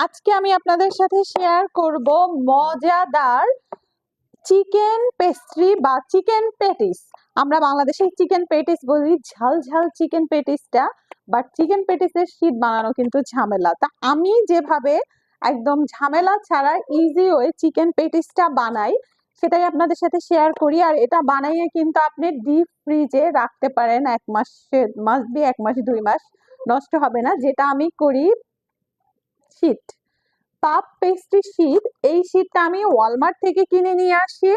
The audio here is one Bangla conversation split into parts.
আজকে আমি আপনাদের সাথে শেয়ার করব মজাদার চিকেন পেস্ট্রি বা চিকেন পেটিস। আমরা বাংলাদেশে চিকেন পেটিস বলি, ঝাল ঝাল চিকেন পেটিসটা। বাট চিকেন পেটিসের শীত বানানো কিন্তু ঝামেলা। তা আমি যেভাবে একদম ঝামেলা ছাড়া ইজি ওয়ে চিকেন পেটিসটা বানাই সেটাই আপনাদের সাথে শেয়ার করি। আর এটা বানাইয়ে কিন্তু আপনি ডিপ ফ্রিজে রাখতে পারেন, 1 মাস, মাস দিয়ে 1 মাস 2 মাস নষ্ট হবে না। যেটা আমি করি শীট, পাপ পেস্ট্রি শীট। এই শীটটা আমি ওয়ালমার্ট থেকে কিনে নিয়ে আসি।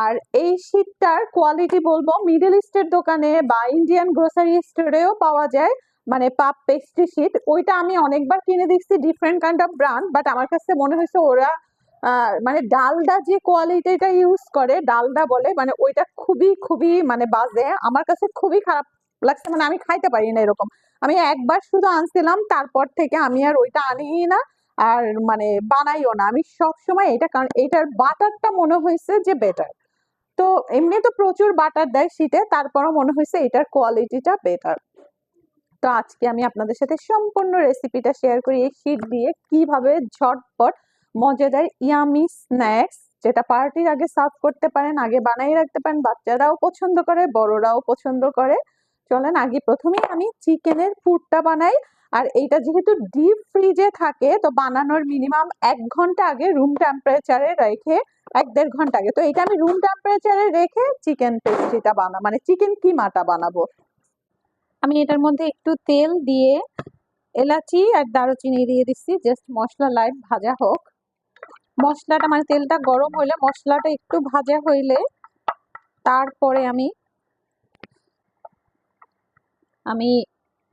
আর এই শীটটার কোয়ালিটি বলবো মিডল ইস্টের দোকানে বা ইন্ডিয়ান গ্রোসারি স্টোরেও পাওয়া যায়। মানে পাপ পেস্ট্রি শীট, ওইটা আমি অনেকবার কিনে দেখছি different kind of brand, but আমার কাছে মনে হয়েছে ওরা মানে ডালডা যে কোয়ালিটিটা ইউজ করে, ডালডা বলে, মানে ওইটা খুবই খুবই মানে বাজে। আমার কাছে খুবই খারাপ লাগছে, মানে আমি খাইতে পারি না এরকম। আমি একবার শুধু আনছিলাম, তারপর থেকে আমি আর ওইটা আনিই না, আর মানে বানাইও না আমি সব সময় এটা, কারণ এটার বাটারটা মনে হয়েছে যে বেটার। তো এমনি তো প্রচুর বাটার দেয় শীতে, তারপরও মনে হয়েছে এটার কোয়ালিটিটা বেটার। তো আজকে আমি আপনাদের সাথে সম্পূর্ণ রেসিপিটা শেয়ার করি এই শীট দিয়ে কিভাবে ঝটপট মজাদার ইয়ামি স্ন্যাক্স, যেটা পার্টির আগে সার্ভ করতে পারেন, আগে বানিয়ে রাখতে পারেন। বাচ্চারাও পছন্দ করে, বড়রাও পছন্দ করে। চলেন আগে প্রথমেই আমি চিকেনের পুরটা বানাই। আর এইটা যেহেতু ডিপ ফ্রিজে থাকে, তো বানানোর মিনিমাম 1 ঘন্টা আগে রুম টেম্পারেচারে রেখে, 1-1.5 ঘন্টা আগে। তো এটা আমি রুম টেম্পারেচারে রেখে চিকেন পেস্ট্রিটা বানাবো, মানে চিকেন কিমাটা বানাবো। আমি এটার মধ্যে একটু তেল দিয়ে এলাচি আর দারুচিনি দিয়ে দিচ্ছি, জাস্ট মশলা লাইট ভাজা হোক। মশলাটা মানে তেলটা গরম হইলে, মশলাটা একটু ভাজা হইলে তারপরে আমি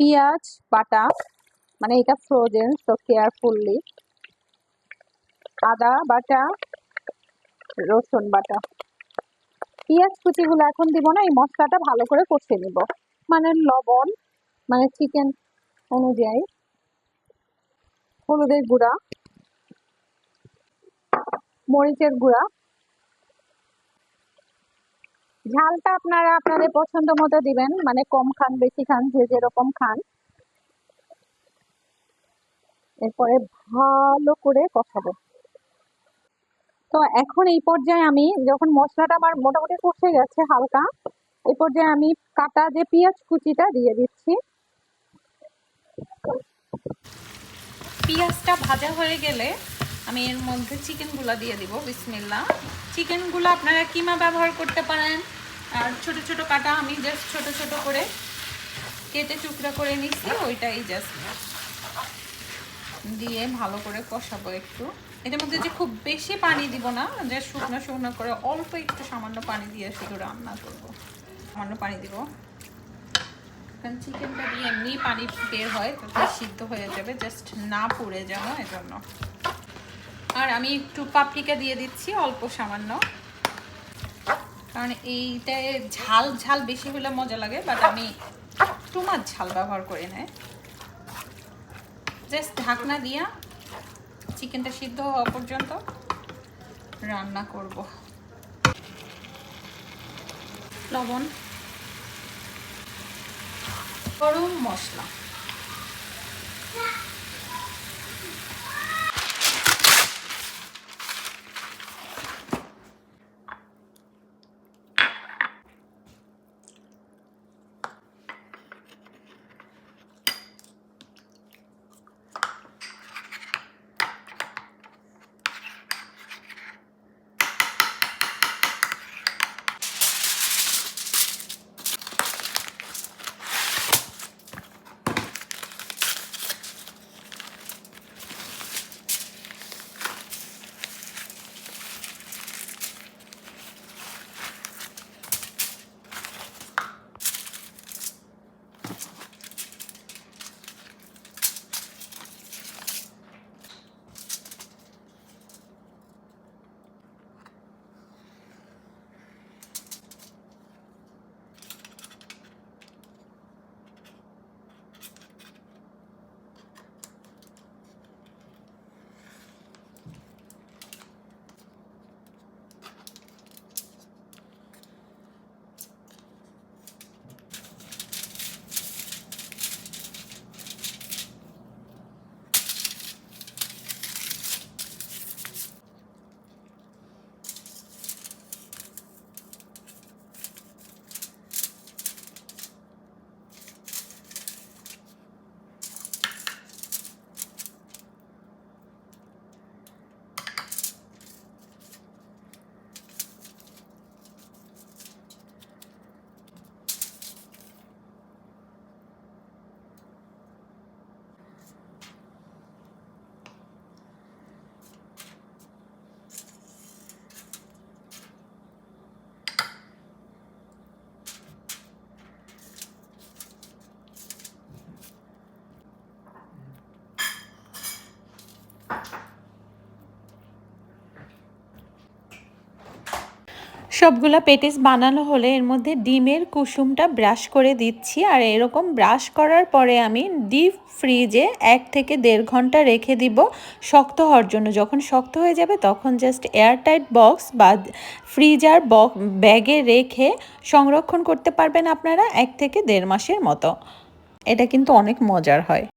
পেঁয়াজ বাটা, মানে এটা ফ্রোজেন তো কেয়ারফুললি, আদা বাটা, রসুন বাটা, পেঁয়াজ কুচিগুলো এখন দিব না, এই মশলাটা ভালো করে কষিয়ে নিব। মানে লবণ, মানে চিকেন অনুযায়ী, হলুদের গুঁড়া, মরিচের গুঁড়া। ঝালটা আপনারা আপনাদের পছন্দ মতো দিবেন, মানে কম খান বেশি খান যে যেরকম খান। এরপরে ভালো করে কষাবো। তো এখন এই পর্যায়ে আমি যখন মশলাটা আমার মোটামুটি কষে গেছে হালকা, এই পর্যায়ে আমি কাটা যে পেঁয়াজ কুচিটা দিয়ে দিচ্ছি। পেঁয়াজটা ভাজা হয়ে গেলে আমি এর মধ্যে চিকেনগুলো দিয়ে দিব। বিসমিল্লাহ। চিকেনগুলো আপনারা কিমা ব্যবহার করতে পারেন, আর ছোট ছোট কাটা আমি জাস্ট ছোট ছোট করে কেটে টুকরা করে নিচ্ছি, ওইটাই জাস্ট দিয়ে ভালো করে কষাবো একটু। এটার মধ্যে যে খুব বেশি পানি দিব না, যে শুকনো শুকনো করে অল্প একটু সামান্য পানি দিয়ে শুধু রান্না করবো। সামান্য পানি দিব, কারণ চিকেনটা দিয়ে এমনি পানি বের হয়, তো সিদ্ধ হয়ে যাবে, জাস্ট না পুড়ে যাবো এজন্য। আর আমি একটু পাপরিকা দিয়ে দিচ্ছি অল্প সামান্য, কারণ এইটায় ঝাল ঝাল বেশি হলে মজা লাগে, বাট আমি টু মাছ ঝাল ব্যবহার করি না। জাস্ট ঢাকনা দিয়া চিকেনটা সিদ্ধ হওয়া পর্যন্ত রান্না করব। লবণ, গরম মশলা, সবগুলা পেটিস বানানো হলে এর মধ্যে ডিমের কুসুমটা ব্রাশ করে দিচ্ছি। আর এরকম ব্রাশ করার পরে আমি ডিপ ফ্রিজে 1 থেকে 1.5 ঘন্টা রেখে দিব শক্ত হওয়ার জন্য। যখন শক্ত হয়ে যাবে তখন জাস্ট এয়ারটাইট বক্স বা ফ্রিজার ব্যাগে রেখে সংরক্ষণ করতে পারবেন আপনারা 1 থেকে 1.5 মাসের মতো। এটা কিন্তু অনেক মজার হয়।